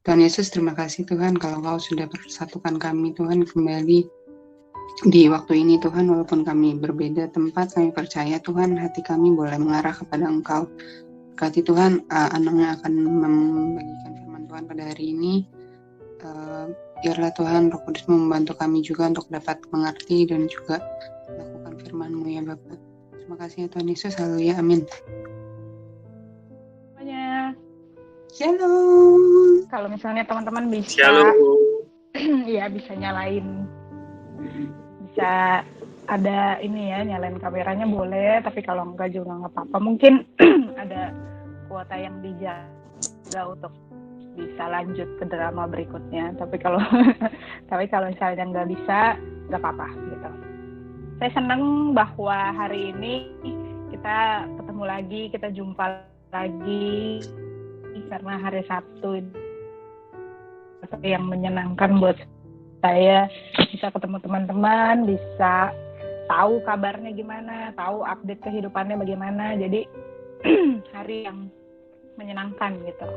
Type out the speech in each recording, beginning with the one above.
Tuhan Yesus, terima kasih Tuhan kalau Engkau sudah bersatukan kami Tuhan kembali di waktu ini Tuhan. Walaupun kami berbeda tempat, kami percaya Tuhan hati kami boleh mengarah kepada Engkau. Berkati Tuhan anak yang akan membagikan firman Tuhan pada hari ini. Biarlah Tuhan Roh Kudus membantu kami juga untuk dapat mengerti dan juga melakukan firman-Mu ya Bapak. Terima kasih ya Tuhan Yesus, haleluya, amin. Shalom. Kalau misalnya teman-teman bisa, ya bisa nyalain, bisa ada ini ya, nyalain kameranya boleh, tapi kalau enggak juga nggak apa-apa. Mungkin ada kuota yang dijaga untuk bisa lanjut ke drama berikutnya. Tapi kalau misalnya nggak bisa, nggak apa-apa gitu. Saya senang bahwa hari ini kita ketemu lagi, kita jumpa lagi. Karena hari Sabtu yang menyenangkan buat saya, bisa ketemu teman-teman, bisa tahu kabarnya gimana, tahu update kehidupannya bagaimana. Jadi hari yang menyenangkan gitu.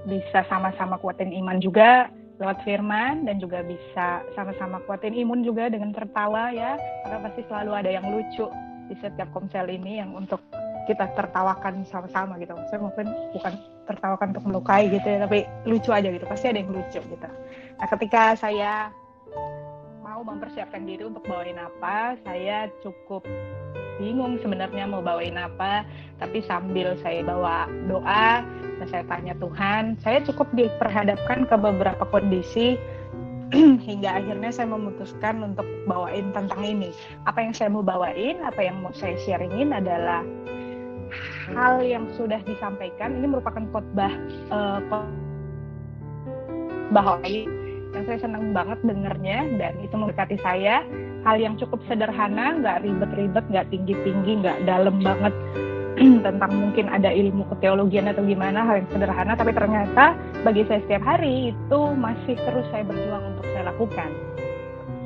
Bisa sama-sama kuatin iman juga lewat firman, dan juga bisa sama-sama kuatin imun juga dengan tertawa ya, karena pasti selalu ada yang lucu di setiap komsel ini yang untuk kita tertawakan sama-sama gitu. Saya mungkin bukan tertawakan untuk melukai gitu ya, tapi lucu aja gitu, pasti ada yang lucu gitu. Nah, ketika saya mau mempersiapkan diri untuk bawain apa, saya cukup bingung sebenarnya mau bawain apa, tapi sambil saya bawa doa dan saya tanya Tuhan, saya cukup diperhadapkan ke beberapa kondisi hingga akhirnya saya memutuskan untuk bawain tentang ini. Apa yang saya mau bawain, apa yang mau saya sharingin adalah hal yang sudah disampaikan. Ini merupakan khotbah yang saya senang banget dengernya, dan itu memberkati saya. Hal yang cukup sederhana, nggak ribet-ribet, nggak tinggi-tinggi, nggak dalam banget tentang mungkin ada ilmu keteologian atau gimana, hal yang sederhana, tapi ternyata bagi saya setiap hari itu masih terus saya berjuang untuk saya lakukan.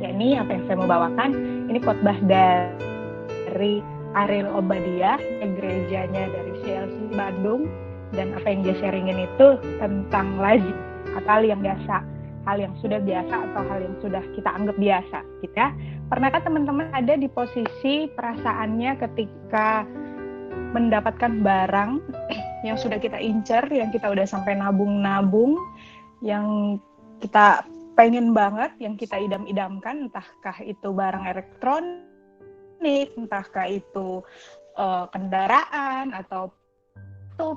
Ya, ini apa yang saya mau bawakan. Ini khotbah dari Ariel Obadiah, gerejanya dari CLC Bandung, dan apa yang dia sharingin itu tentang lazim, hal yang biasa, hal yang sudah biasa atau hal yang sudah kita anggap biasa. Kita pernahkah teman-teman ada di posisi perasaannya ketika mendapatkan barang yang sudah kita incer, yang kita udah sampai nabung-nabung, yang kita pengen banget, yang kita idam-idamkan, entahkah itu barang elektronik, entahkah itu kendaraan atau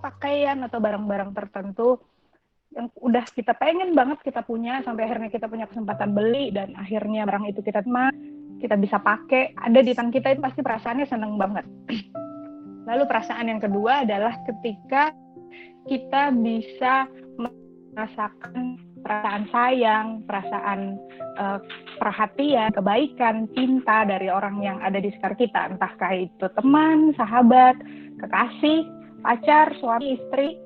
pakaian atau barang-barang tertentu yang udah kita pengen banget kita punya, sampai akhirnya kita punya kesempatan beli, dan akhirnya barang itu kita bisa pakai, ada di tangan kita, itu pasti perasaannya seneng banget. Lalu perasaan yang kedua adalah ketika kita bisa merasakan perasaan sayang, perasaan perhatian, kebaikan, cinta dari orang yang ada di sekitar kita, entahkah itu teman, sahabat, kekasih, pacar, suami, istri,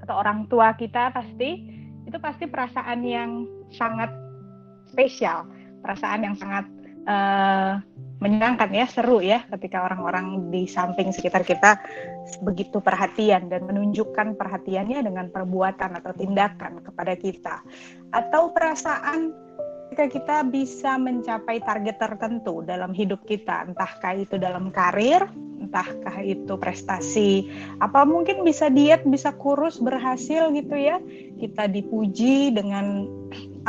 atau orang tua kita, itu pasti perasaan yang sangat spesial, perasaan yang sangat menyenangkan ya, seru ya, ketika orang-orang di samping sekitar kita begitu perhatian dan menunjukkan perhatiannya dengan perbuatan atau tindakan kepada kita. Atau perasaan ketika kita bisa mencapai target tertentu dalam hidup kita, entahkah itu dalam karir, entahkah itu prestasi, apa mungkin bisa diet, bisa kurus, berhasil gitu ya, kita dipuji dengan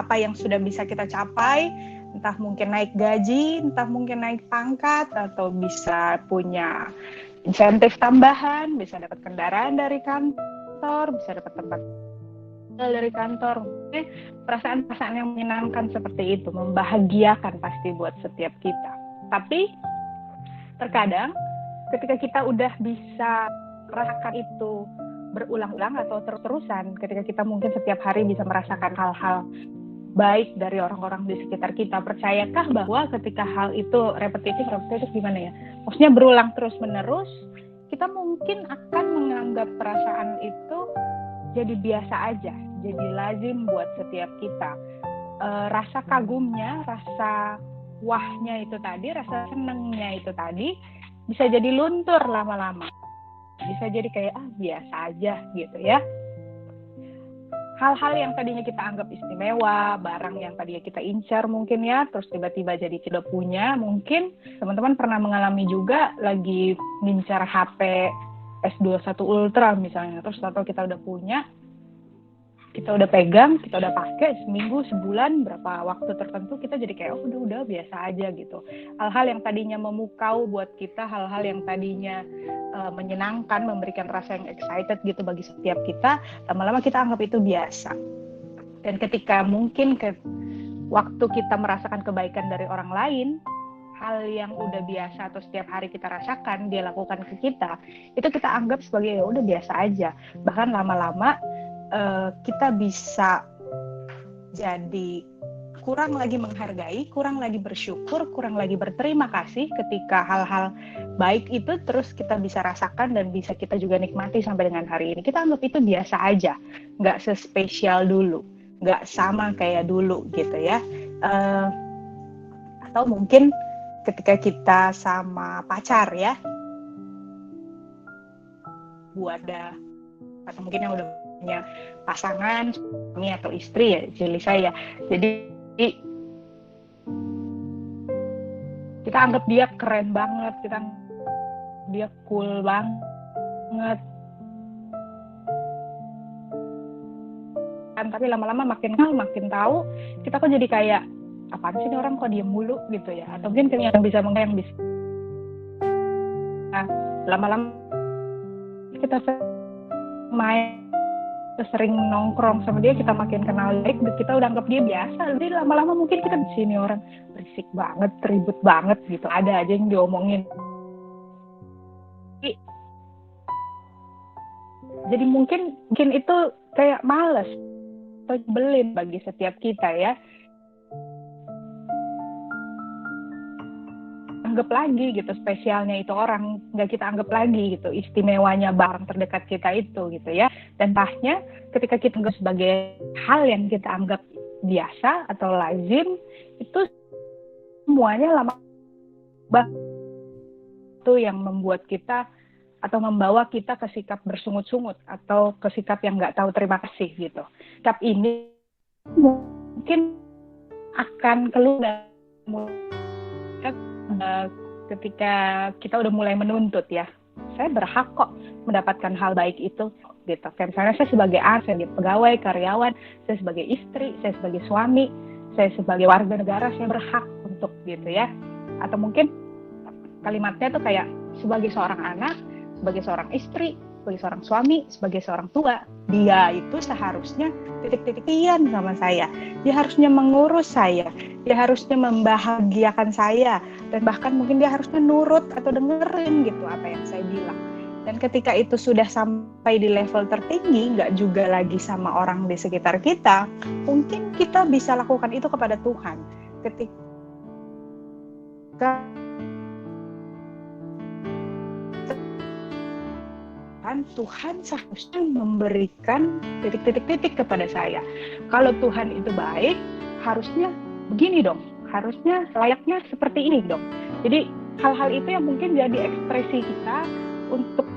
apa yang sudah bisa kita capai, entah mungkin naik gaji, entah mungkin naik pangkat, atau bisa punya insentif tambahan, bisa dapat kendaraan dari kantor, bisa dapat tempat dari kantor. Perasaan-perasaan yang menyenangkan seperti itu, membahagiakan pasti buat setiap kita. Tapi terkadang ketika kita udah bisa merasakan itu berulang-ulang atau terus-terusan, ketika kita mungkin setiap hari bisa merasakan hal-hal baik dari orang-orang di sekitar kita, percayakah bahwa ketika hal itu repetitif gimana ya? Maksudnya berulang terus-menerus, kita mungkin akan menganggap perasaan itu jadi biasa aja, jadi lazim buat setiap kita. Rasa kagumnya, rasa wahnya itu tadi, rasa senengnya itu tadi, bisa jadi luntur lama-lama. Bisa jadi kayak biasa aja gitu ya. hal-hal yang tadinya kita anggap istimewa, barang yang tadinya kita incar mungkin ya, terus tiba-tiba jadi tidak punya. Mungkin teman-teman pernah mengalami juga lagi ngincar HP S21 Ultra misalnya, terus atau kita udah punya, kita udah pegang, kita udah pakai seminggu, sebulan, berapa waktu tertentu, kita jadi kayak udah biasa aja gitu. Hal-hal yang tadinya memukau buat kita, hal-hal yang tadinya menyenangkan, memberikan rasa yang excited gitu bagi setiap kita, lama-lama kita anggap itu biasa. Dan ketika mungkin waktu kita merasakan kebaikan dari orang lain, hal yang udah biasa atau setiap hari kita rasakan, dia lakukan ke kita, itu kita anggap sebagai udah biasa aja. Bahkan lama-lama kita bisa jadi kurang lagi menghargai, kurang lagi bersyukur, kurang lagi berterima kasih ketika hal-hal baik itu terus kita bisa rasakan dan bisa kita juga nikmati sampai dengan hari ini. Kita anggap itu biasa aja, nggak sespesial dulu, nggak sama kayak dulu gitu ya. Atau mungkin ketika kita sama pacar ya, atau mungkin yang udah punya pasangan, suami atau istri ya, jadi saya. Jadi kita anggap dia keren banget, kita anggap dia cool banget. Kan tapi lama-lama makin tahu, kita kok jadi kayak apaan sih ini orang kok diem mulu gitu ya. Atau mungkin yang bisa lama-lama kita main, sering nongkrong sama dia, kita makin kenal baik, kita udah anggap dia biasa. Jadi lama-lama mungkin kita di sini orang berisik banget, ribut banget gitu, ada aja yang diomongin. Jadi mungkin itu kayak males atau belin bagi setiap kita ya. Anggap lagi gitu, spesialnya itu orang nggak kita anggap lagi gitu, istimewanya barang terdekat kita itu gitu ya. Dan pasnya ketika kita anggap sebagai hal yang kita anggap biasa atau lazim, itu semuanya lama itu yang membuat kita atau membawa kita ke sikap bersungut-sungut atau ke sikap yang nggak tahu terima kasih gitu. Sikap ini mungkin akan keluar ketika kita udah mulai menuntut ya, saya berhak kok mendapatkan hal baik itu gitu. Kayak misalnya saya sebagai sebagai pegawai, karyawan, saya sebagai istri, saya sebagai suami, saya sebagai warga negara, saya berhak untuk gitu ya. Atau mungkin kalimatnya tuh kayak sebagai seorang anak, sebagai seorang istri, sebagai seorang suami, sebagai seorang tua, dia itu seharusnya titik-titik-tian sama saya. Dia harusnya mengurus saya, dia harusnya membahagiakan saya, dan bahkan mungkin dia harusnya nurut atau dengerin gitu apa yang saya bilang. Dan ketika itu sudah sampai di level tertinggi, nggak juga lagi sama orang di sekitar kita, mungkin kita bisa lakukan itu kepada Tuhan. Ketika Tuhan seharusnya memberikan titik-titik kepada saya. Kalau Tuhan itu baik, harusnya begini dong. Harusnya layaknya seperti ini dong. Jadi hal-hal itu yang mungkin jadi ekspresi kita untuk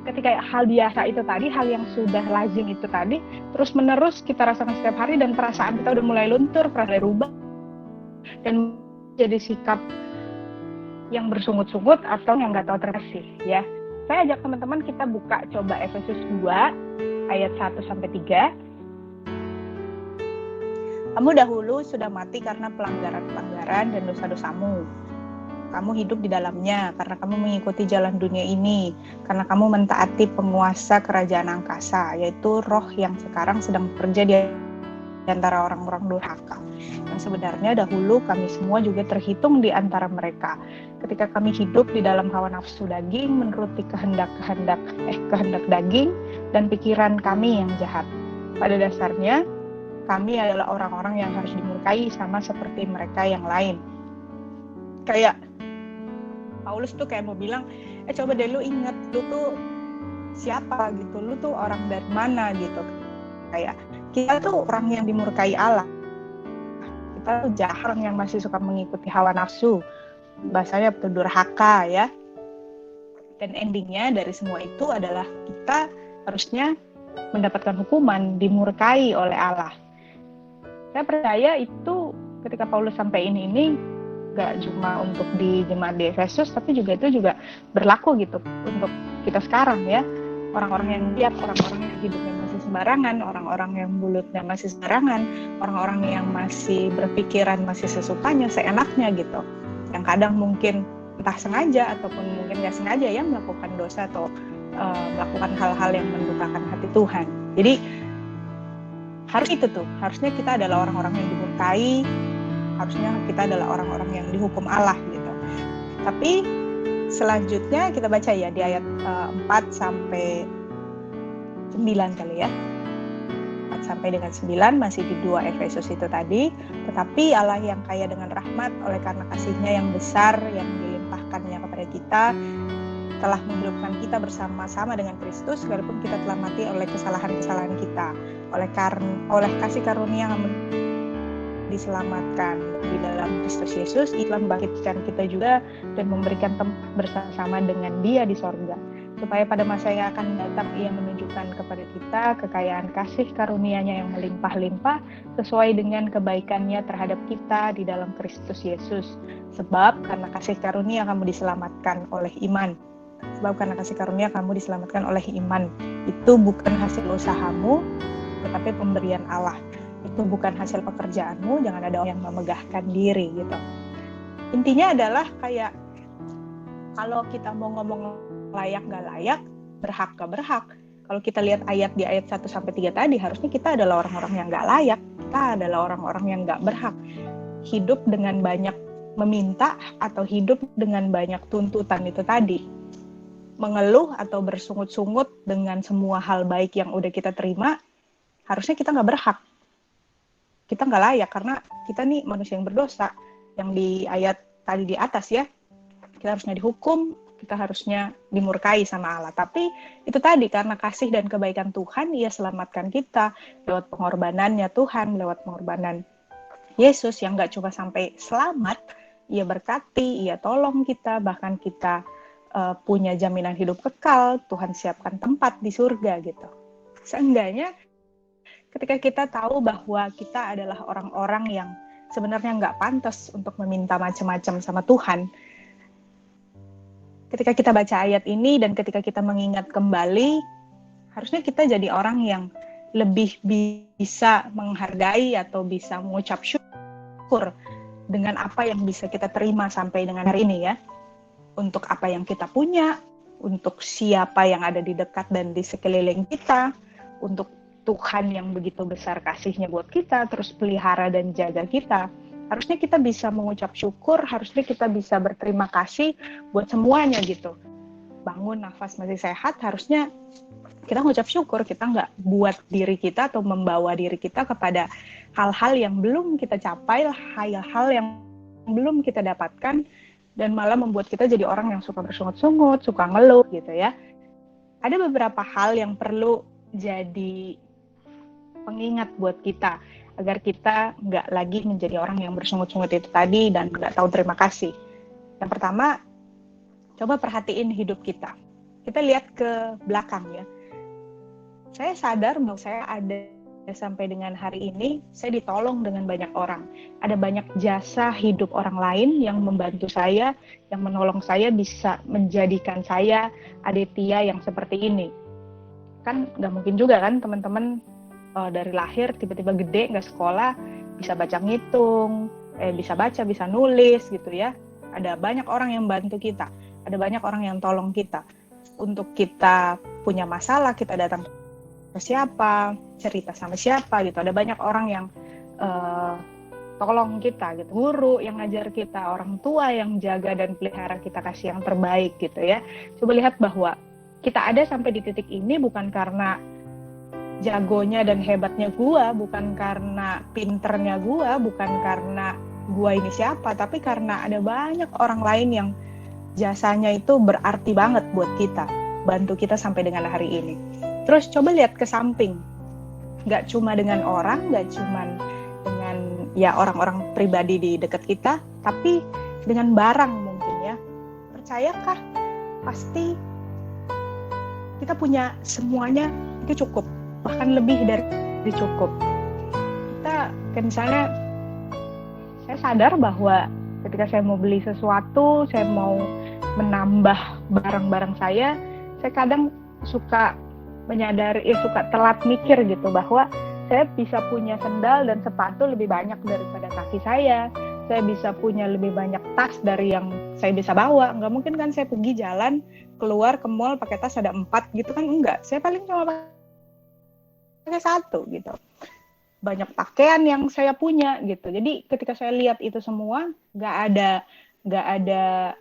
ketika hal biasa itu tadi, hal yang sudah lazim itu tadi, terus menerus kita rasakan setiap hari dan perasaan kita udah mulai luntur, mulai rubah, dan jadi sikap yang bersungut-sungut atau yang nggak tahu terima kasih ya. Saya ajak teman-teman kita buka coba Efesus 2 ayat 1-3. Kamu dahulu sudah mati karena pelanggaran-pelanggaran dan dosa-dosamu. Kamu hidup di dalamnya karena kamu mengikuti jalan dunia ini, karena kamu mentaati penguasa kerajaan angkasa, yaitu roh yang sekarang sedang bekerja di antara orang-orang durhaka. Yang sebenarnya dahulu kami semua juga terhitung di antara mereka. Ketika kami hidup di dalam hawa nafsu daging, menuruti kehendak daging dan pikiran kami yang jahat. Pada dasarnya, kami adalah orang-orang yang harus dimurkai sama seperti mereka yang lain. Kayak Paulus tuh kayak mau bilang, coba deh lu inget, lu tuh siapa gitu, lu tuh orang dari mana gitu. Kayak kita tuh orang yang dimurkai Allah. Kita tuh jahat, orang yang masih suka mengikuti hawa nafsu. Bahasanya durhaka ya. Dan endingnya dari semua itu adalah kita harusnya mendapatkan hukuman, dimurkai oleh Allah. Saya percaya itu ketika Paulus sampaikan ini gak cuma untuk di jemaat di Efesus, tapi juga itu juga berlaku gitu untuk kita sekarang ya. Orang-orang yang lihat, orang-orang yang hidupnya masih sembarangan, orang-orang yang mulutnya masih sembarangan, orang-orang yang masih berpikiran masih sesukanya, seenaknya gitu. Yang kadang mungkin entah sengaja ataupun mungkin gak sengaja ya melakukan dosa atau melakukan hal-hal yang mendukakan hati Tuhan. Jadi harusnya kita adalah orang-orang yang dimurkai, harusnya kita adalah orang-orang yang dihukum Allah gitu. Tapi selanjutnya kita baca ya di ayat 4 sampai 9 kali ya. 4 sampai dengan 9 masih di 2 Efesus itu tadi. Tetapi Allah yang kaya dengan rahmat oleh karena kasih-Nya yang besar yang dilimpahkannya kepada kita telah menghidupkan kita bersama-sama dengan Kristus sekalipun kita telah mati oleh kesalahan-kesalahan kita. Oleh kasih karunia yang diselamatkan di dalam Kristus Yesus, Ia telah membangkitkan kita juga dan memberikan tempat bersama dengan Dia di sorga, supaya pada masa yang akan datang Ia menunjukkan kepada kita kekayaan kasih karunia-Nya yang melimpah-limpah sesuai dengan kebaikan-Nya terhadap kita di dalam Kristus Yesus. Sebab karena kasih karunia kamu diselamatkan oleh iman. Sebab karena kasih karunia kamu diselamatkan oleh iman. Itu bukan hasil usahamu, tetapi pemberian Allah. Itu bukan hasil pekerjaanmu, jangan ada orang yang memegahkan diri gitu. Intinya adalah kayak kalau kita mau ngomong layak gak layak, berhak gak berhak. Kalau kita lihat ayat di ayat 1-3 tadi, harusnya kita adalah orang-orang yang gak layak. Kita adalah orang-orang yang gak berhak. Hidup dengan banyak meminta atau hidup dengan banyak tuntutan itu tadi. Mengeluh atau bersungut-sungut dengan semua hal baik yang udah kita terima, harusnya kita gak berhak. Kita nggak layak karena kita nih manusia yang berdosa. Yang di ayat tadi di atas ya, kita harusnya dihukum, kita harusnya dimurkai sama Allah. Tapi itu tadi karena kasih dan kebaikan Tuhan, Ia selamatkan kita lewat pengorbanannya Tuhan, lewat pengorbanan Yesus yang nggak cuma sampai selamat, Ia berkati, Ia tolong kita, bahkan kita punya jaminan hidup kekal. Tuhan siapkan tempat di surga gitu. Seenggaknya ketika kita tahu bahwa kita adalah orang-orang yang sebenarnya nggak pantas untuk meminta macam-macam sama Tuhan. Ketika kita baca ayat ini dan ketika kita mengingat kembali, harusnya kita jadi orang yang lebih bisa menghargai atau bisa mengucap syukur dengan apa yang bisa kita terima sampai dengan hari ini ya. Untuk apa yang kita punya, untuk siapa yang ada di dekat dan di sekeliling kita, untuk Tuhan yang begitu besar kasih-Nya buat kita, terus pelihara dan jaga kita. Harusnya kita bisa mengucap syukur, harusnya kita bisa berterima kasih buat semuanya gitu. Bangun, nafas masih sehat, harusnya kita mengucap syukur, kita nggak buat diri kita atau membawa diri kita kepada hal-hal yang belum kita capai, hal-hal yang belum kita dapatkan, dan malah membuat kita jadi orang yang suka bersungut-sungut, suka ngeluh gitu ya. Ada beberapa hal yang perlu jadi pengingat buat kita agar kita nggak lagi menjadi orang yang bersungut-sungut itu tadi dan nggak tahu terima kasih. Yang pertama, coba perhatiin hidup kita. Kita lihat ke belakang ya. Saya sadar bahwa saya ada sampai dengan hari ini, saya ditolong dengan banyak orang. Ada banyak jasa hidup orang lain yang membantu saya, yang menolong saya bisa menjadikan saya Aditya yang seperti ini. Kan nggak mungkin juga kan teman-teman dari lahir tiba-tiba gede nggak sekolah bisa baca ngitung, bisa baca, bisa nulis gitu ya. Ada banyak orang yang bantu kita, ada banyak orang yang tolong kita. Untuk kita punya masalah, kita datang ke siapa, cerita sama siapa gitu. Ada banyak orang yang tolong kita gitu, guru yang ngajar kita, orang tua yang jaga dan pelihara kita, kasih yang terbaik gitu ya. Coba lihat bahwa kita ada sampai di titik ini bukan karena jagonya dan hebatnya gua, bukan karena pinternya gua, bukan karena gua ini siapa, tapi karena ada banyak orang lain yang jasanya itu berarti banget buat kita, bantu kita sampai dengan hari ini. Terus coba lihat ke samping, nggak cuma dengan orang, nggak cuma dengan ya orang-orang pribadi di dekat kita, tapi dengan barang mungkin ya. Percayakah pasti kita punya semuanya itu cukup? bahkan lebih dari cukup. Kita kayak misalnya, saya sadar bahwa ketika saya mau beli sesuatu, saya mau menambah barang-barang saya kadang suka menyadari, suka telat mikir gitu, bahwa saya bisa punya sendal dan sepatu lebih banyak daripada kaki saya bisa punya lebih banyak tas dari yang saya bisa bawa. Nggak mungkin kan saya pergi jalan, keluar ke mall pakai tas ada 4 gitu kan, enggak. Saya paling cuma pakai 1 gitu. Banyak pakaian yang saya punya gitu. Jadi ketika saya lihat itu semua, nggak ada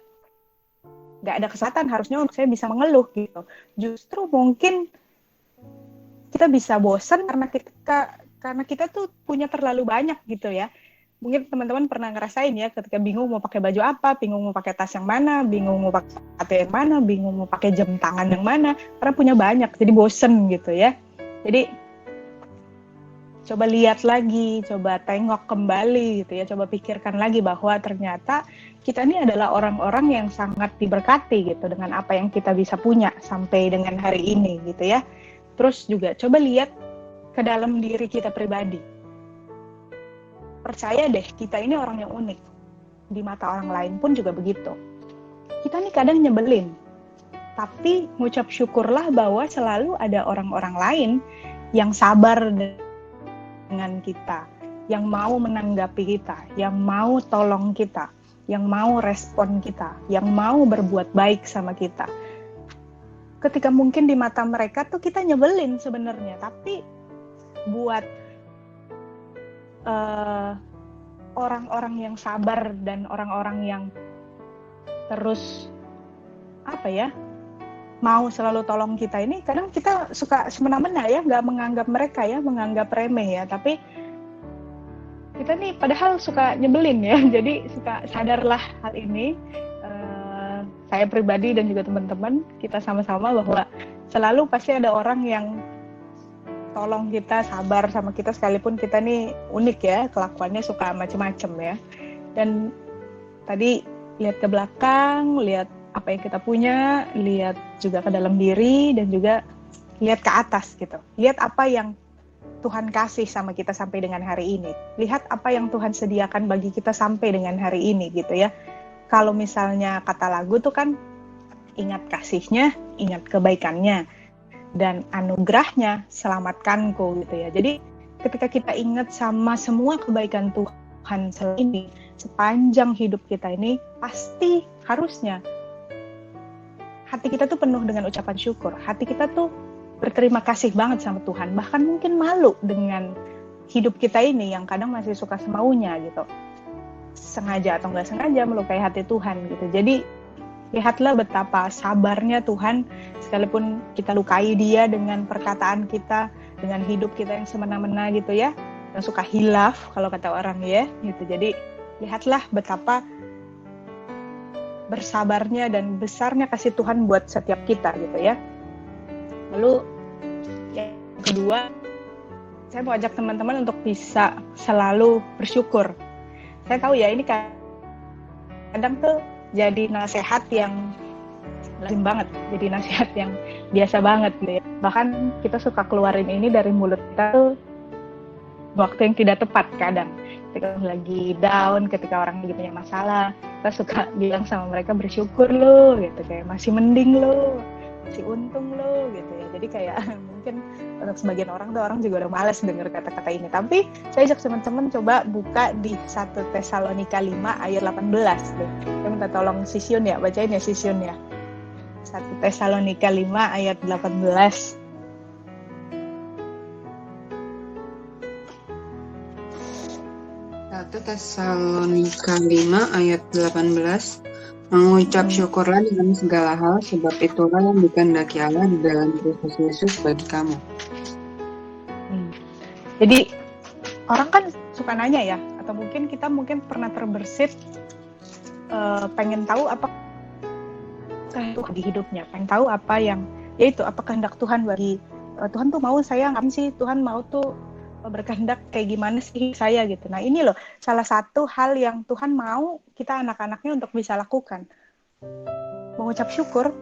kesempatan harusnya untuk saya bisa mengeluh gitu. Justru mungkin kita bisa bosan karena kita tuh punya terlalu banyak gitu ya. Mungkin teman-teman pernah ngerasain ya, ketika bingung mau pakai baju apa, bingung mau pakai tas yang mana, bingung mau pakai sepatu yang mana, bingung mau pakai jam tangan yang mana, karena punya banyak, jadi bosen gitu ya. Jadi coba lihat lagi, coba tengok kembali gitu ya, coba pikirkan lagi bahwa ternyata kita ini adalah orang-orang yang sangat diberkati gitu dengan apa yang kita bisa punya sampai dengan hari ini gitu ya. Terus juga coba lihat ke dalam diri kita pribadi. Percaya deh, kita ini orang yang unik. Di mata orang lain pun juga begitu. Kita nih kadang nyebelin. Tapi ngucap syukurlah bahwa selalu ada orang-orang lain yang sabar dengan kita, yang mau menanggapi kita, yang mau tolong kita, yang mau respon kita, yang mau berbuat baik sama kita. Ketika mungkin di mata mereka tuh kita nyebelin sebenarnya, tapi buat orang-orang yang sabar dan orang-orang yang terus mau selalu tolong kita ini, kadang kita suka semena-mena ya, nggak menganggap mereka ya, menganggap remeh ya, tapi kita nih padahal suka nyebelin ya. Jadi suka sadarlah hal ini, saya pribadi dan juga teman-teman, kita sama-sama bahwa selalu pasti ada orang yang tolong kita, sabar sama kita, sekalipun kita nih unik ya, kelakuannya suka macem-macem ya. Dan tadi lihat ke belakang, lihat apa yang kita punya, lihat juga ke dalam diri, dan juga lihat ke atas gitu. Lihat apa yang Tuhan kasih sama kita sampai dengan hari ini. Lihat apa yang Tuhan sediakan bagi kita sampai dengan hari ini gitu ya. Kalau misalnya kata lagu tuh kan, ingat kasihnya, ingat kebaikannya, dan anugerahnya selamatkanku gitu ya. Jadi ketika kita ingat sama semua kebaikan Tuhan selama ini, sepanjang hidup kita ini, pasti harusnya hati kita tuh penuh dengan ucapan syukur. Hati kita tuh berterima kasih banget sama Tuhan. Bahkan mungkin malu dengan hidup kita ini yang kadang masih suka semaunya gitu. Sengaja atau nggak sengaja melukai hati Tuhan gitu. Jadi lihatlah betapa sabarnya Tuhan, sekalipun kita lukai dia dengan perkataan kita, dengan hidup kita yang semena-mena gitu ya, yang suka hilaf kalau kata orang ya gitu. Jadi lihatlah betapa bersabarnya dan besarnya kasih Tuhan buat setiap kita gitu ya. Lalu yang kedua, saya mau ajak teman-teman untuk bisa selalu bersyukur. Saya tahu ya, ini kadang tuh jadi nasihat yang lazim banget, jadi nasihat yang biasa banget gitu ya. Bahkan kita suka keluarin ini dari mulut kita tuh waktu yang tidak tepat kadang. Ketika lagi down, ketika orang lagi punya masalah, kita suka bilang sama mereka, bersyukur lo gitu, kayak masih mending lo, masih untung lo gitu ya. Jadi kayak mungkin untuk sebagian orang tuh, orang juga udah malas dengar kata-kata ini. Tapi saya ajak teman-teman coba buka di 1 Tesalonika 5 ayat 18 tuh. Saya minta tolong Sisyun ya, bacain ya Sisyun ya. 1 Tesalonika 5 ayat 18. Tesalonika 5 ayat 18, mengucap syukurlah dengan segala hal, sebab itulah yang dikehendaki Allah di dalam Kristus Yesus bagi kamu. Jadi orang kan suka nanya ya, atau mungkin kita pernah terbersit pengen tahu apa Tuhan di hidupnya, pengen tahu apa yang yaitu apa kehendak Tuhan bagi Tuhan tuh mau saya ngapain sih, Tuhan mau tuh berkehendak kayak gimana sih saya gitu. Nah ini loh salah satu hal yang Tuhan mau kita anak-anaknya untuk bisa lakukan, mengucap syukur.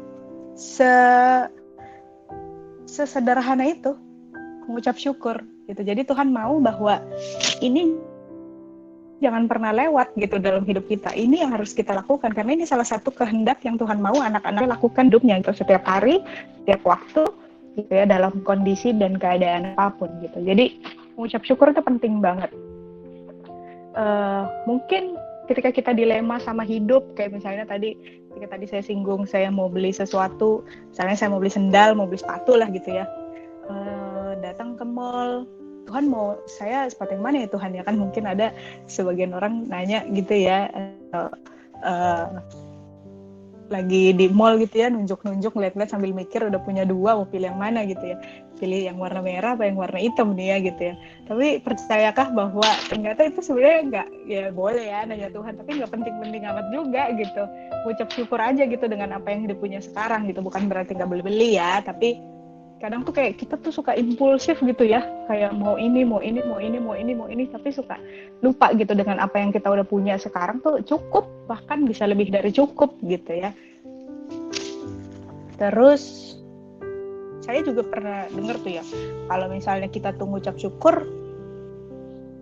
Sesederhana itu, mengucap syukur gitu. Jadi Tuhan mau bahwa ini jangan pernah lewat gitu dalam hidup kita. Ini yang harus kita lakukan karena ini salah satu kehendak yang Tuhan mau anak-anak lakukan hidupnya gitu setiap hari, setiap waktu gitu ya, dalam kondisi dan keadaan apapun gitu. Jadi mengucap syukur itu penting banget. Mungkin ketika kita dilema sama hidup, kayak misalnya ketika tadi saya singgung, saya mau beli sesuatu, misalnya saya mau beli sendal, mau beli sepatu lah gitu ya, datang ke mall, Tuhan mau saya sepatu yang mana ya Tuhan ya, kan mungkin ada sebagian orang nanya gitu ya, lagi di mall gitu ya, nunjuk-nunjuk, lihat-lihat sambil mikir udah punya dua, mau pilih yang mana gitu ya, pilih yang warna merah apa yang warna hitam nih ya gitu ya. Tapi percayakah bahwa ternyata itu sebenarnya nggak, ya boleh ya nanya Tuhan, tapi nggak penting-penting amat juga gitu. Ucap syukur aja gitu dengan apa yang hidup punya sekarang gitu, bukan berarti nggak beli-beli ya, tapi kadang tuh kayak kita tuh suka impulsif gitu ya, kayak mau ini, tapi suka lupa gitu dengan apa yang kita udah punya sekarang tuh cukup, bahkan bisa lebih dari cukup gitu ya. Terus saya juga pernah dengar tuh ya, kalau misalnya kita tuh ngucap syukur,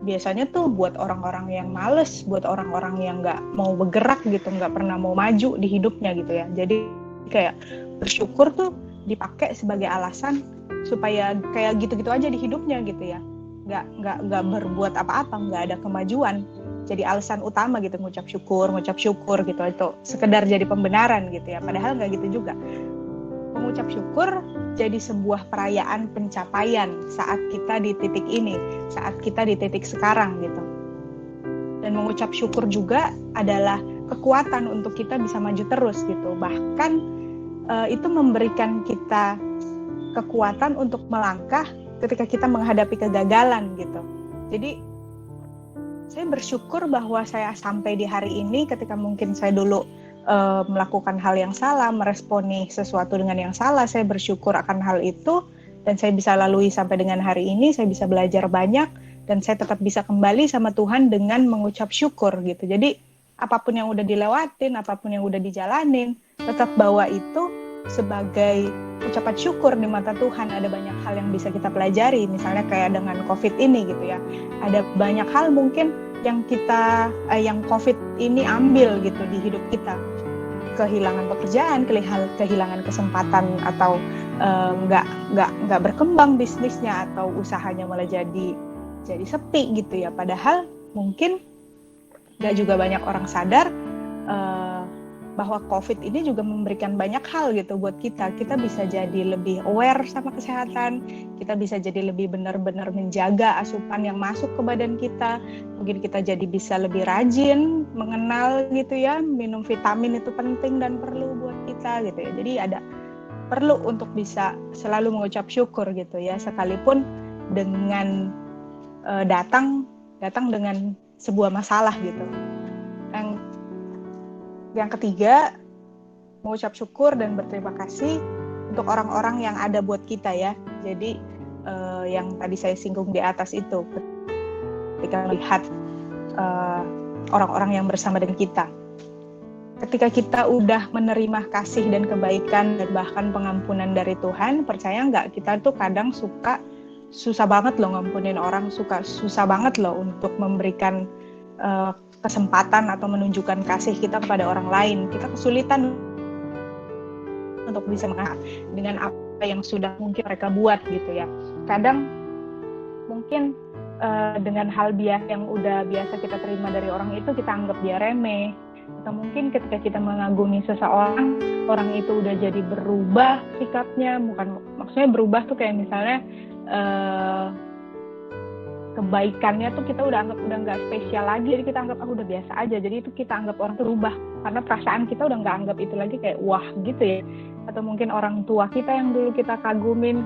biasanya tuh buat orang-orang yang males, buat orang-orang yang nggak mau bergerak gitu, nggak pernah mau maju di hidupnya gitu ya. Jadi kayak bersyukur tuh dipakai sebagai alasan supaya kayak gitu-gitu aja di hidupnya gitu ya, nggak berbuat apa-apa, nggak ada kemajuan, jadi alasan utama gitu ngucap syukur gitu, itu sekedar jadi pembenaran gitu ya, padahal nggak gitu juga. Mengucap syukur jadi sebuah perayaan pencapaian saat kita di titik ini, saat kita di titik sekarang gitu. Dan mengucap syukur juga adalah kekuatan untuk kita bisa maju terus gitu, bahkan itu memberikan kita kekuatan untuk melangkah ketika kita menghadapi kegagalan gitu. Jadi saya bersyukur bahwa saya sampai di hari ini, ketika mungkin saya dulu melakukan hal yang salah, meresponi sesuatu dengan yang salah, saya bersyukur akan hal itu dan saya bisa lalui sampai dengan hari ini, saya bisa belajar banyak dan saya tetap bisa kembali sama Tuhan dengan mengucap syukur gitu. Jadi apapun yang udah dilewatin, apapun yang udah dijalanin, tetap bawa itu sebagai ucapan syukur di mata Tuhan. Ada banyak hal yang bisa kita pelajari, misalnya kayak dengan COVID ini gitu ya. Ada banyak hal mungkin yang yang COVID ini ambil gitu di hidup kita. Kehilangan pekerjaan, kehilangan kesempatan, atau nggak berkembang bisnisnya, atau usahanya malah jadi sepi gitu ya. Padahal mungkin nggak juga banyak orang sadar bahwa COVID ini juga memberikan banyak hal gitu buat kita. Kita bisa jadi lebih aware sama kesehatan, kita bisa jadi lebih benar-benar menjaga asupan yang masuk ke badan kita. Mungkin kita jadi bisa lebih rajin mengenal gitu ya, minum vitamin itu penting dan perlu buat kita gitu ya. Jadi perlu untuk bisa selalu mengucap syukur gitu ya, sekalipun dengan datang dengan sebuah masalah gitu. Yang ketiga, mengucap syukur dan berterima kasih untuk orang-orang yang ada buat kita ya. Jadi yang tadi saya singgung di atas itu, ketika melihat orang-orang yang bersama dengan kita. Ketika kita udah menerima kasih dan kebaikan dan bahkan pengampunan dari Tuhan, percaya nggak, kita tuh kadang susah banget loh ngampunin orang, susah banget loh untuk memberikan kesempatan atau menunjukkan kasih kita kepada orang lain. Kita kesulitan untuk bisa menghargai dengan apa yang sudah mungkin mereka buat gitu ya. Kadang mungkin dengan hal biasa yang udah biasa kita terima dari orang itu, kita anggap dia remeh. Atau mungkin ketika kita mengagumi seseorang, orang itu udah jadi berubah sikapnya, maksudnya berubah tuh kayak misalnya kebaikannya tuh kita udah anggap udah nggak spesial lagi, jadi kita anggap udah biasa aja, jadi itu kita anggap orang tuh berubah karena perasaan kita udah nggak anggap itu lagi kayak wah gitu ya. Atau mungkin orang tua kita yang dulu kita kagumin,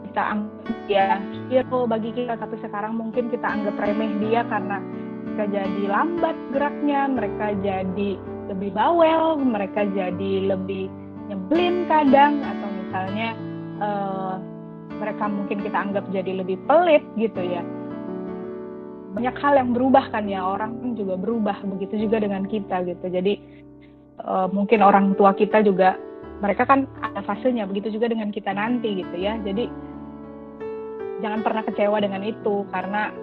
kita anggap dia hero bagi kita, tapi sekarang mungkin kita anggap remeh dia karena mereka jadi lambat geraknya, mereka jadi lebih bawel, mereka jadi lebih nyebelin kadang, atau misalnya mereka mungkin kita anggap jadi lebih pelit gitu ya. Banyak hal yang berubah kan ya, orang kan juga berubah, begitu juga dengan kita gitu. Jadi mungkin orang tua kita juga, mereka kan ada fasenya, begitu juga dengan kita nanti gitu ya. Jadi jangan pernah kecewa dengan itu, karena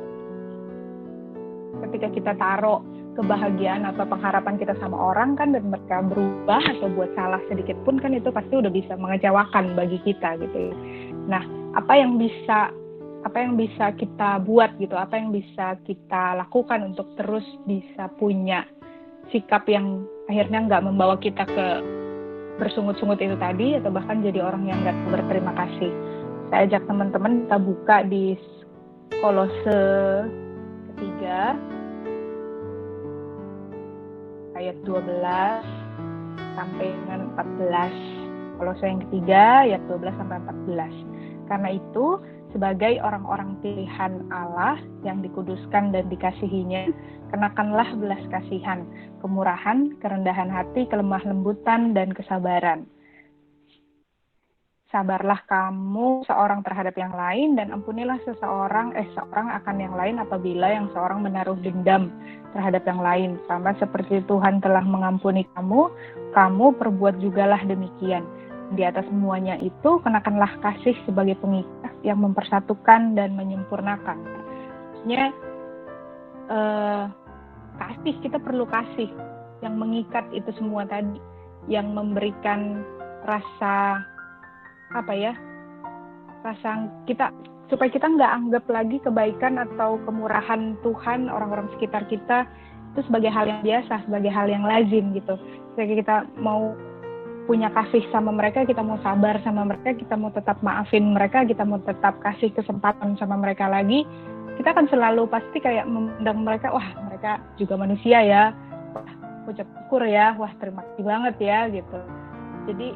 ketika kita taruh kebahagiaan atau pengharapan kita sama orang kan, dan mereka berubah atau buat salah sedikit pun kan, itu pasti udah bisa mengecewakan bagi kita gitu. Nah, apa yang bisa kita buat gitu, apa yang bisa kita lakukan untuk terus bisa punya sikap yang akhirnya nggak membawa kita ke bersungut-sungut itu tadi, atau bahkan jadi orang yang nggak berterima kasih. Saya ajak teman-teman kita buka di Kolose 3 ayat 12 sampai dengan 14. Kolose yang ketiga ayat 12 sampai 14. Karena itu, sebagai orang-orang pilihan Allah yang dikuduskan dan dikasihinya, kenakanlah belas kasihan, kemurahan, kerendahan hati, kelemah lembutan, dan kesabaran. Sabarlah kamu seorang terhadap yang lain, dan ampunilah seorang akan yang lain apabila yang seorang menaruh dendam terhadap yang lain. Sama seperti Tuhan telah mengampuni kamu, kamu perbuat jugalah demikian. Di atas semuanya itu, kenakanlah kasih sebagai pengikat yang mempersatukan dan menyempurnakan. Maksudnya, kasih, kita perlu kasih yang mengikat itu semua tadi, yang memberikan rasa kita, supaya kita nggak anggap lagi kebaikan atau kemurahan Tuhan orang-orang sekitar kita itu sebagai hal yang biasa, sebagai hal yang lazim gitu. Ketika kita mau punya kasih sama mereka, kita mau sabar sama mereka, kita mau tetap maafin mereka, kita mau tetap kasih kesempatan sama mereka lagi, kita akan selalu pasti kayak memandang mereka, wah mereka juga manusia ya, wah ucap syukur ya, wah terima kasih banget ya gitu. Jadi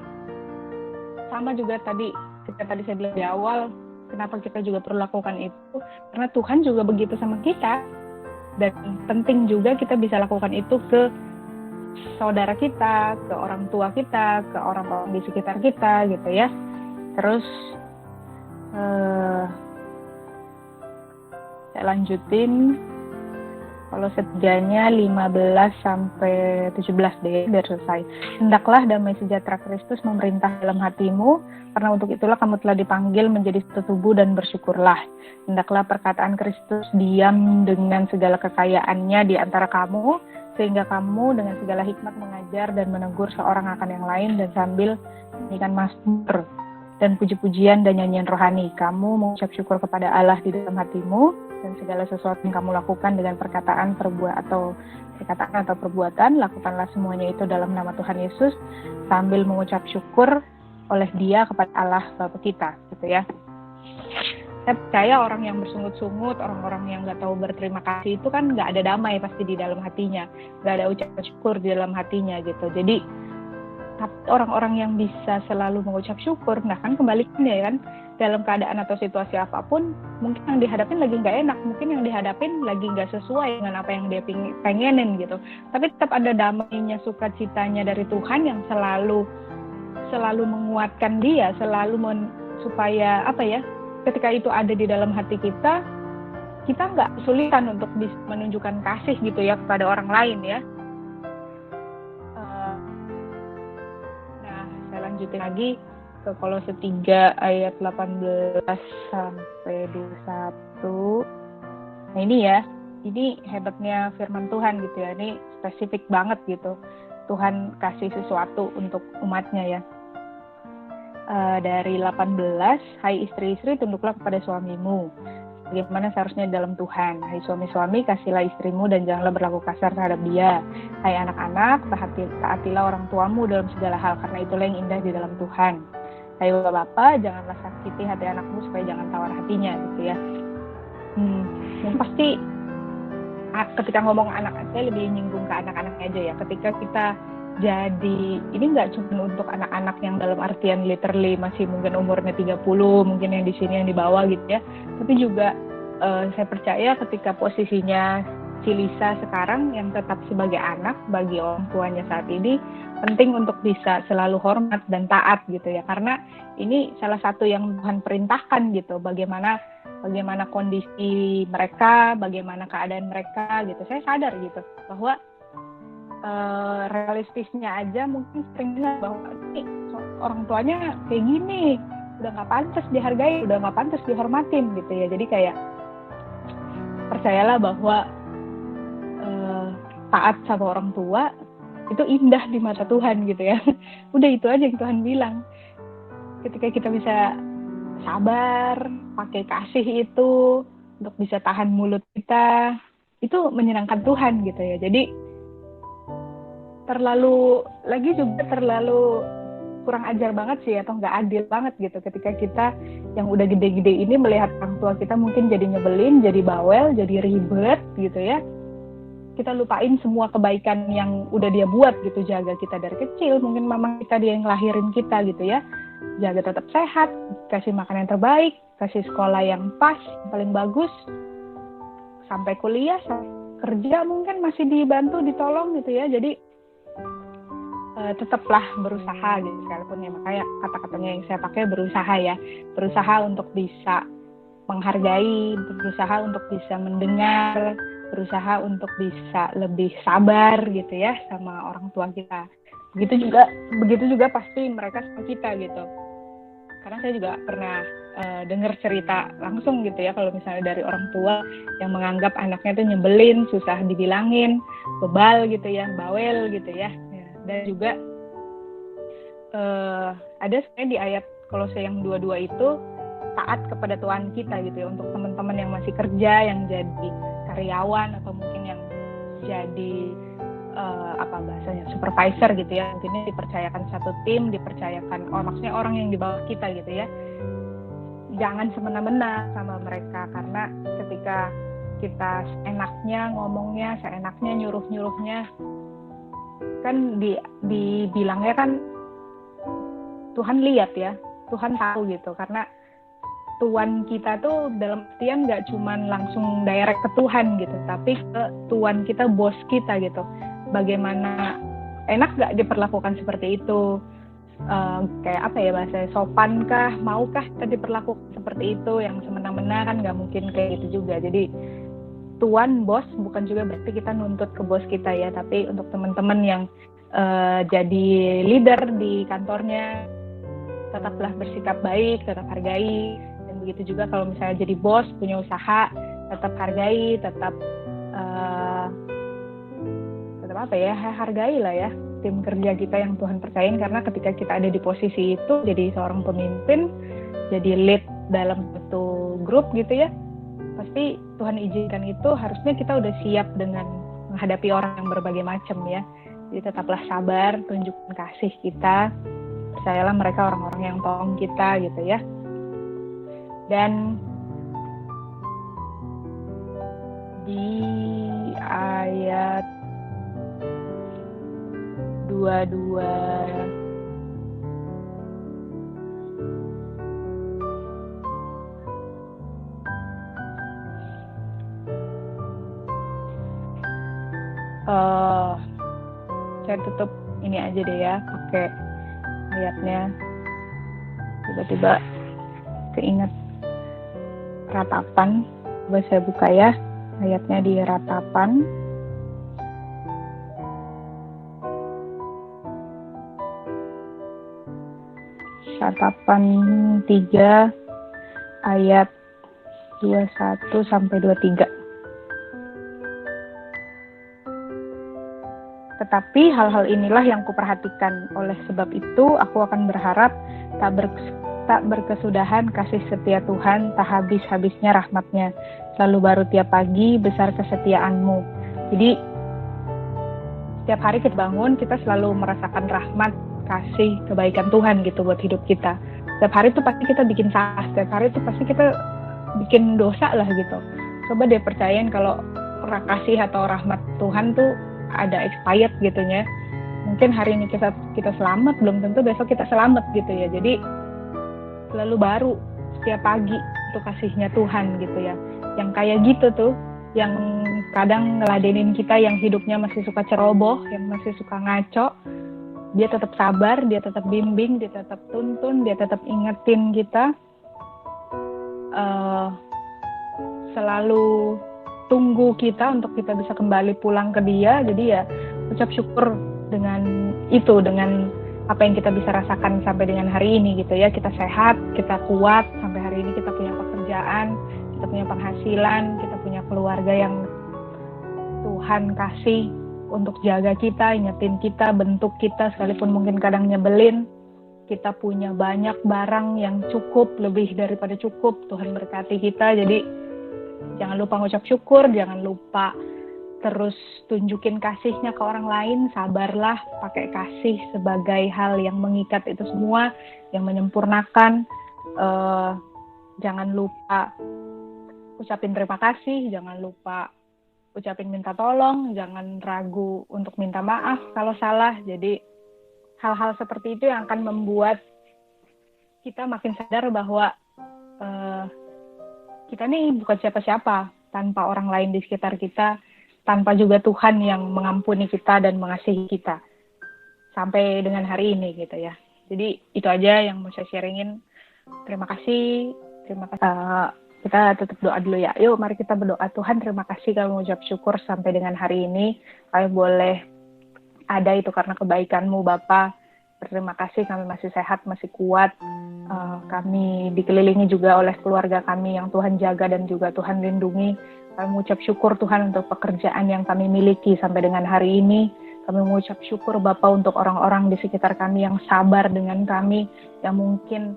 sama juga tadi saya bilang di awal, kenapa kita juga perlu lakukan itu, karena Tuhan juga begitu sama kita, dan penting juga kita bisa lakukan itu ke saudara kita, ke orang tua kita, ke orang-orang di sekitar kita gitu ya. Terus saya lanjutin kalau setiganya 15 sampai 17 deh, biar selesai. Hendaklah damai sejahtera Kristus memerintah dalam hatimu, karena untuk itulah kamu telah dipanggil menjadi satu tubuh, dan bersyukurlah. Hendaklah perkataan Kristus diam dengan segala kekayaannya di antara kamu, sehingga kamu dengan segala hikmat mengajar dan menegur seorang akan yang lain, dan sambil menyanyikan mazmur dan puji-pujian dan nyanyian rohani, kamu mengucap syukur kepada Allah di dalam hatimu, dan segala sesuatu yang kamu lakukan dengan perkataan atau perbuatan, lakukanlah semuanya itu dalam nama Tuhan Yesus, sambil mengucap syukur oleh Dia kepada Allah Bapa kita, gitu ya. Saya percaya orang yang bersungut-sungut, orang-orang yang nggak tahu berterima kasih itu kan nggak ada damai pasti di dalam hatinya, nggak ada ucapan syukur di dalam hatinya gitu. Jadi orang-orang yang bisa selalu mengucap syukur, nah kan kembalikannya ya kan, dalam keadaan atau situasi apapun, mungkin yang dihadapin lagi nggak enak, mungkin yang dihadapin lagi nggak sesuai dengan apa yang dia pengenin gitu, tapi tetap ada damainya, sukacitanya dari Tuhan yang selalu menguatkan dia, supaya ketika itu ada di dalam hati kita nggak kesulitan untuk bisa menunjukkan kasih gitu ya kepada orang lain ya. Nah, saya lanjutin lagi ke Kolose 3 ayat 18 sampai 21. Nah ini hebatnya firman Tuhan gitu ya, ini spesifik banget gitu. Tuhan kasih sesuatu untuk umatnya ya. Dari 18, hai istri-istri tunduklah kepada suamimu, bagaimana seharusnya dalam Tuhan. Hai suami-suami kasihlah istrimu dan janganlah berlaku kasar terhadap dia. Hai anak-anak taatilah orang tuamu dalam segala hal, karena itulah yang indah di dalam Tuhan. Hai bapak-bapak janganlah sakiti hati anakmu supaya jangan tawar hatinya gitu ya. Yang pasti ketika ngomong anak, saya lebih nyinggung ke anak-anaknya aja ya. Ketika kita jadi, ini nggak cuma untuk anak-anak yang dalam artian literally masih mungkin umurnya 30, mungkin yang di sini yang di bawah gitu ya. Tapi juga saya percaya ketika posisinya si Lisa sekarang yang tetap sebagai anak bagi orang tuanya saat ini, penting untuk bisa selalu hormat dan taat gitu ya. Karena ini salah satu yang Tuhan perintahkan gitu, bagaimana kondisi mereka, bagaimana keadaan mereka gitu. Saya sadar gitu bahwa realistisnya aja mungkin seringnya bahwa orang tuanya kayak gini, udah nggak pantas dihargai, udah nggak pantas dihormatin gitu ya. Jadi kayak percayalah bahwa taat sama orang tua itu indah di mata Tuhan gitu ya. Udah itu aja yang Tuhan bilang. Ketika kita bisa sabar, pakai kasih itu untuk bisa tahan mulut kita, itu menyenangkan Tuhan gitu ya. Jadi terlalu kurang ajar banget sih, atau nggak adil banget gitu ketika kita yang udah gede-gede ini melihat orang tua kita mungkin jadi nyebelin, jadi bawel, jadi ribet gitu ya. Kita lupain semua kebaikan yang udah dia buat gitu, jaga kita dari kecil, mungkin mama kita dia yang ngelahirin kita gitu ya, jaga tetap sehat, kasih makan yang terbaik, kasih sekolah yang pas, paling bagus, sampai kuliah, sampai kerja mungkin masih dibantu, ditolong gitu ya. Jadi tetaplah berusaha gitu, sekalipun ya, makanya kata-katanya yang saya pakai berusaha untuk bisa menghargai, berusaha untuk bisa mendengar, berusaha untuk bisa lebih sabar gitu ya sama orang tua kita. Begitu juga pasti mereka sama kita gitu. Karena saya juga pernah dengar cerita langsung gitu ya, kalau misalnya dari orang tua yang menganggap anaknya itu nyebelin, susah dibilangin, bebal gitu ya, bawel gitu ya. Dan juga ada sebenarnya di ayat Kolose yang 22 itu, taat kepada Tuhan kita gitu ya. Untuk teman-teman yang masih kerja, yang jadi karyawan, atau mungkin yang jadi supervisor gitu ya, mungkin dipercayakan satu tim, maksudnya orang yang di bawah kita gitu ya, jangan semena-mena sama mereka. Karena ketika kita seenaknya ngomongnya, seenaknya nyuruh-nyuruhnya, kan dibilangnya kan Tuhan lihat ya, Tuhan tahu gitu. Karena Tuhan kita tuh dalam artian nggak cuman langsung direct ke Tuhan gitu, tapi ke Tuhan kita, bos kita gitu. Bagaimana enak nggak diperlakukan seperti itu? Kayak apa ya bahasanya, sopankah, maukah kita diperlakukan seperti itu? Yang semena-mena kan nggak mungkin kayak gitu juga. Jadi Tuhan bos bukan juga berarti kita nuntut ke bos kita ya, tapi untuk teman-teman yang jadi leader di kantornya, tetaplah bersikap baik, tetap hargai. Dan begitu juga kalau misalnya jadi bos, punya usaha, tetap hargai, tetap hargai lah ya tim kerja kita yang Tuhan percayain. Karena ketika kita ada di posisi itu, jadi seorang pemimpin, jadi lead dalam satu grup gitu ya, pasti Tuhan izinkan itu, harusnya kita udah siap dengan menghadapi orang yang berbagai macam ya. Jadi tetaplah sabar, tunjukkan kasih kita, percayalah mereka orang-orang yang tolong kita gitu ya. Dan di ayat 22 saya tutup ini aja deh ya, pakai ayatnya. Tiba-tiba keinget Ratapan. Coba saya buka ya, ayatnya di Ratapan. Ratapan 3 ayat 21 sampai 23. Tetapi hal-hal inilah yang kuperhatikan, oleh sebab itu aku akan berharap tak berkesudahan kasih setia Tuhan, tak habis-habisnya rahmat-Nya, selalu baru tiap pagi, besar kesetiaan-Mu. Jadi setiap hari kita bangun, kita selalu merasakan rahmat, kasih, kebaikan Tuhan gitu buat hidup kita. Setiap hari itu pasti kita bikin salah, setiap hari itu pasti kita bikin dosa lah gitu. Coba deh percayain kalau kasih atau rahmat Tuhan tuh ada expired gitu ya. Mungkin hari ini kita selamat, belum tentu besok kita selamat gitu ya. Jadi selalu baru setiap pagi itu kasihnya Tuhan gitu ya. Yang kayak gitu tuh, yang kadang ngeladenin kita yang hidupnya masih suka ceroboh, yang masih suka ngaco, dia tetap sabar, dia tetap bimbing, dia tetap tuntun, dia tetap ingetin kita, selalu tunggu kita untuk kita bisa kembali pulang ke dia. Jadi ya ucap syukur dengan itu, dengan apa yang kita bisa rasakan sampai dengan hari ini gitu ya. Kita sehat, kita kuat, sampai hari ini kita punya pekerjaan, kita punya penghasilan, kita punya keluarga yang Tuhan kasih untuk jaga kita, ingetin kita, bentuk kita, sekalipun mungkin kadang nyebelin. Kita punya banyak barang yang cukup, lebih daripada cukup. Tuhan berkati kita, jadi jangan lupa ngucap syukur, jangan lupa terus tunjukin kasihnya ke orang lain, sabarlah, pakai kasih sebagai hal yang mengikat itu semua, yang menyempurnakan. Jangan lupa ucapin terima kasih, jangan lupa ucapin minta tolong, jangan ragu untuk minta maaf kalau salah. Jadi hal-hal seperti itu yang akan membuat kita makin sadar bahwa kita nih bukan siapa-siapa tanpa orang lain di sekitar kita, tanpa juga Tuhan yang mengampuni kita dan mengasihi kita sampai dengan hari ini gitu ya. Jadi itu aja yang mau saya sharingin. Terima kasih. Kita tutup doa dulu ya. Yuk mari kita berdoa. Tuhan, terima kasih kami mengucap syukur sampai dengan hari ini. Kami boleh ada itu karena kebaikan-Mu Bapa. Terima kasih kami masih sehat, masih kuat. Kami dikelilingi juga oleh keluarga kami yang Tuhan jaga dan juga Tuhan lindungi. Kami mengucap syukur Tuhan untuk pekerjaan yang kami miliki sampai dengan hari ini. Kami mengucap syukur Bapa untuk orang-orang di sekitar kami yang sabar dengan kami, yang mungkin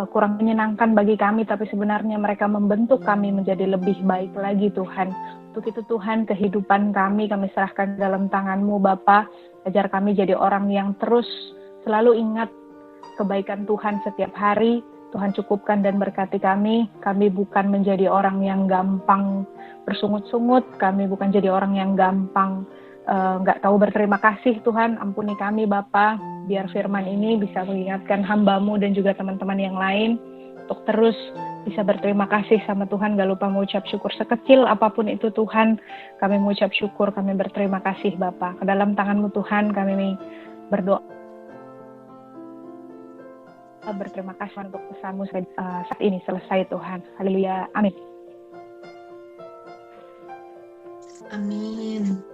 kurang menyenangkan bagi kami, tapi sebenarnya mereka membentuk kami menjadi lebih baik lagi Tuhan. Untuk itu Tuhan, kehidupan kami serahkan dalam tangan-Mu Bapa. Ajar kami jadi orang yang terus selalu ingat kebaikan Tuhan setiap hari. Tuhan cukupkan dan berkati kami. Kami bukan menjadi orang yang gampang bersungut-sungut. Kami bukan jadi orang yang gampang nggak tahu berterima kasih Tuhan. Ampuni kami Bapa. Biar firman ini bisa mengingatkan hamba-Mu dan juga teman-teman yang lain untuk terus bisa berterima kasih sama Tuhan. Gak lupa mengucap syukur sekecil apapun itu Tuhan. Kami mengucap syukur, kami berterima kasih Bapa. Ke dalam tangan-Mu Tuhan kami berdoa. Berterima kasih untuk pesan-Mu saat ini selesai Tuhan. Haleluya. Amin. Amin.